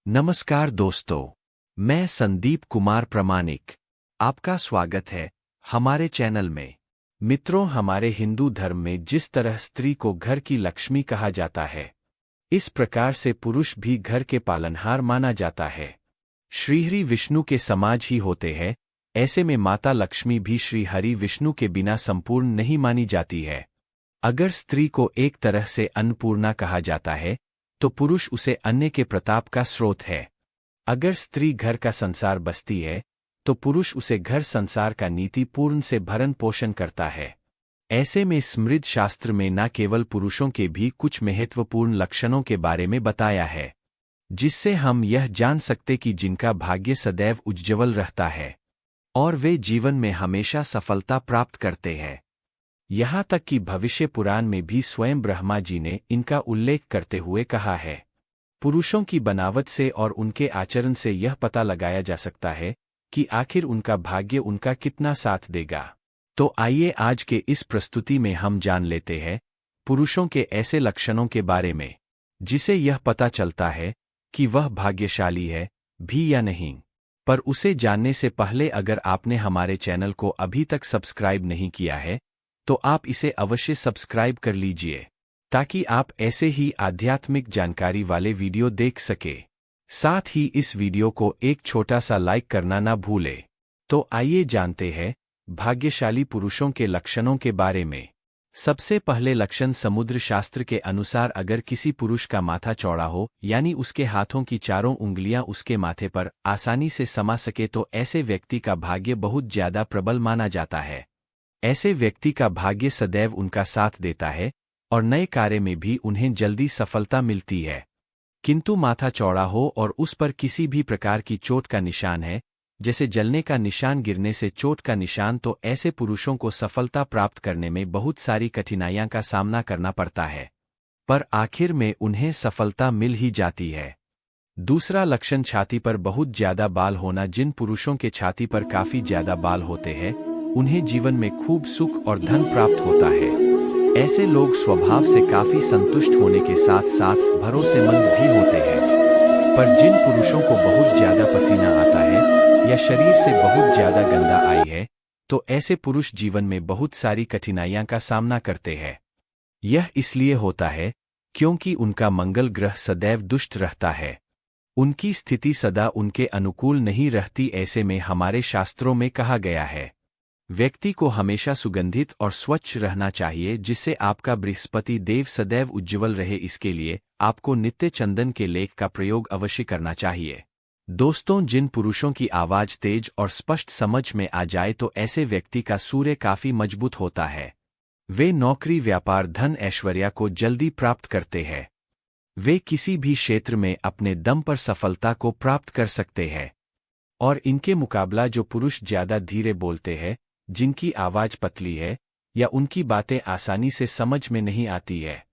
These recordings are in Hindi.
नमस्कार दोस्तों, मैं संदीप कुमार प्रामाणिक। आपका स्वागत है हमारे चैनल में। मित्रों, हमारे हिंदू धर्म में जिस तरह स्त्री को घर की लक्ष्मी कहा जाता है, इस प्रकार से पुरुष भी घर के पालनहार माना जाता है। श्रीहरि विष्णु के समाज ही होते हैं, ऐसे में माता लक्ष्मी भी श्री हरि विष्णु के बिना संपूर्ण नहीं मानी जाती है। अगर स्त्री को एक तरह से अन्नपूर्णा कहा जाता है, तो पुरुष उसे अन्न के प्रताप का स्रोत है। अगर स्त्री घर का संसार बसती है, तो पुरुष उसे घर संसार का नीति पूर्ण से भरण पोषण करता है। ऐसे में स्मृति शास्त्र में न केवल पुरुषों के भी कुछ महत्वपूर्ण लक्षणों के बारे में बताया है, जिससे हम यह जान सकते कि जिनका भाग्य सदैव उज्ज्वल रहता है और वे जीवन में हमेशा सफलता प्राप्त करते हैं। यहाँ तक कि भविष्य पुराण में भी स्वयं ब्रह्मा जी ने इनका उल्लेख करते हुए कहा है। पुरुषों की बनावट से और उनके आचरण से यह पता लगाया जा सकता है कि आखिर उनका भाग्य उनका कितना साथ देगा। तो आइए आज के इस प्रस्तुति में हम जान लेते हैं पुरुषों के ऐसे लक्षणों के बारे में, जिसे यह पता चलता है कि वह भाग्यशाली है भी या नहीं। पर उसे जानने से पहले अगर आपने हमारे चैनल को अभी तक सब्सक्राइब नहीं किया है, तो आप इसे अवश्य सब्सक्राइब कर लीजिए, ताकि आप ऐसे ही आध्यात्मिक जानकारी वाले वीडियो देख सके। साथ ही इस वीडियो को एक छोटा सा लाइक करना ना भूले। तो आइए जानते हैं भाग्यशाली पुरुषों के लक्षणों के बारे में। सबसे पहले लक्षण समुद्र शास्त्र के अनुसार अगर किसी पुरुष का माथा चौड़ा हो, यानी उसके हाथों की चारों उंगलियां उसके माथे पर आसानी से समा सके, तो ऐसे व्यक्ति का भाग्य बहुत ज्यादा प्रबल माना जाता है। ऐसे व्यक्ति का भाग्य सदैव उनका साथ देता है और नए कार्य में भी उन्हें जल्दी सफलता मिलती है। किंतु माथा चौड़ा हो और उस पर किसी भी प्रकार की चोट का निशान है, जैसे जलने का निशान, गिरने से चोट का निशान, तो ऐसे पुरुषों को सफलता प्राप्त करने में बहुत सारी कठिनाइयों का सामना करना पड़ता है, पर आखिर में उन्हें सफलता मिल ही जाती है। दूसरा लक्षण छाती पर बहुत ज्यादा बाल होना। जिन पुरुषों के छाती पर काफी ज्यादा बाल होते हैं, उन्हें जीवन में खूब सुख और धन प्राप्त होता है। ऐसे लोग स्वभाव से काफी संतुष्ट होने के साथ साथ भरोसेमंद भी होते हैं। पर जिन पुरुषों को बहुत ज्यादा पसीना आता है या शरीर से बहुत ज्यादा गंदा आई है, तो ऐसे पुरुष जीवन में बहुत सारी कठिनाइयां का सामना करते हैं। यह इसलिए होता है क्योंकि उनका मंगल ग्रह सदैव दुष्ट रहता है। उनकी स्थिति सदा उनके अनुकूल नहीं रहती। ऐसे में हमारे शास्त्रों में कहा गया है, व्यक्ति को हमेशा सुगंधित और स्वच्छ रहना चाहिए, जिससे आपका बृहस्पति देव सदैव उज्ज्वल रहे। इसके लिए आपको नित्य चंदन के लेख का प्रयोग अवश्य करना चाहिए। दोस्तों, जिन पुरुषों की आवाज तेज और स्पष्ट समझ में आ जाए, तो ऐसे व्यक्ति का सूर्य काफी मजबूत होता है। वे नौकरी, व्यापार, धन, ऐश्वर्य को जल्दी प्राप्त करते हैं। वे किसी भी क्षेत्र में अपने दम पर सफलता को प्राप्त कर सकते हैं। और इनके मुकाबला जो पुरुष ज्यादा धीरे बोलते हैं, जिनकी आवाज पतली है या उनकी बातें आसानी से समझ में नहीं आती है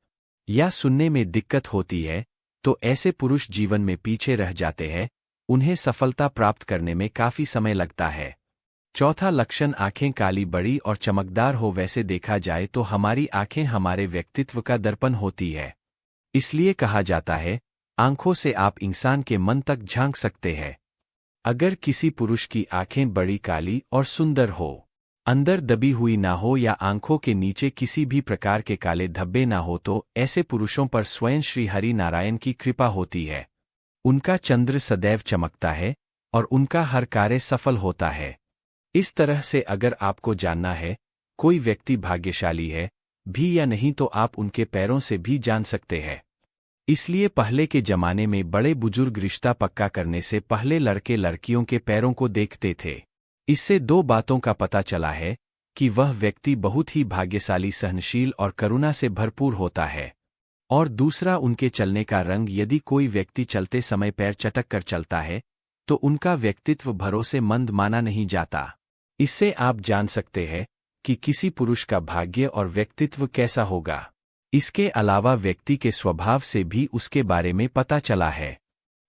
या सुनने में दिक्कत होती है, तो ऐसे पुरुष जीवन में पीछे रह जाते हैं। उन्हें सफलता प्राप्त करने में काफी समय लगता है। चौथा लक्षण आंखें काली, बड़ी और चमकदार हो। वैसे देखा जाए तो हमारी आंखें हमारे व्यक्तित्व का दर्पण होती है। इसलिए कहा जाता है, आंखों से आप इंसान के मन तक झांक सकते हैं। अगर किसी पुरुष की आंखें बड़ी, काली और सुंदर हो, अंदर दबी हुई ना हो या आंखों के नीचे किसी भी प्रकार के काले धब्बे ना हो, तो ऐसे पुरुषों पर स्वयं श्री हरि नारायण की कृपा होती है। उनका चंद्र सदैव चमकता है और उनका हर कार्य सफल होता है। इस तरह से अगर आपको जानना है कोई व्यक्ति भाग्यशाली है भी या नहीं, तो आप उनके पैरों से भी जान सकते हैं। इसलिए पहले के जमाने में बड़े बुजुर्ग रिश्ता पक्का करने से पहले लड़के लड़कियों के पैरों को देखते थे। इससे दो बातों का पता चला है कि वह व्यक्ति बहुत ही भाग्यशाली, सहनशील और करुणा से भरपूर होता है। और दूसरा, उनके चलने का रंग। यदि कोई व्यक्ति चलते समय पैर चटक कर चलता है, तो उनका व्यक्तित्व भरोसेमंद माना नहीं जाता। इससे आप जान सकते हैं कि किसी पुरुष का भाग्य और व्यक्तित्व कैसा होगा। इसके अलावा व्यक्ति के स्वभाव से भी उसके बारे में पता चला है।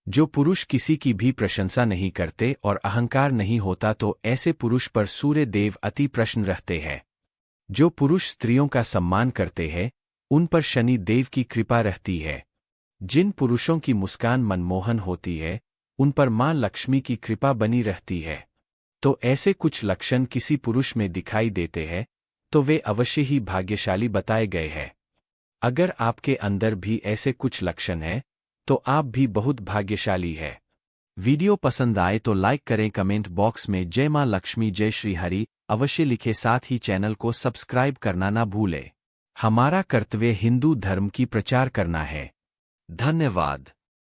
जो पुरुष किसी की भी प्रशंसा नहीं करते और अहंकार नहीं होता, तो ऐसे पुरुष पर सूर्य देव अति प्रसन्न रहते हैं। जो पुरुष स्त्रियों का सम्मान करते हैं, उन पर शनि देव की कृपा रहती है। जिन पुरुषों की मुस्कान मनमोहन होती है, उन पर मां लक्ष्मी की कृपा बनी रहती है। तो ऐसे कुछ लक्षण किसी पुरुष में दिखाई देते हैं, तो वे अवश्य ही भाग्यशाली बताए गए हैं। अगर आपके अंदर भी ऐसे कुछ लक्षण हैं, तो आप भी बहुत भाग्यशाली है। वीडियो पसंद आए तो लाइक करें, कमेंट बॉक्स में जय मां लक्ष्मी जय श्री हरि अवश्य लिखे, साथ ही चैनल को सब्सक्राइब करना ना भूले। हमारा कर्तव्य हिंदू धर्म की प्रचार करना है। धन्यवाद।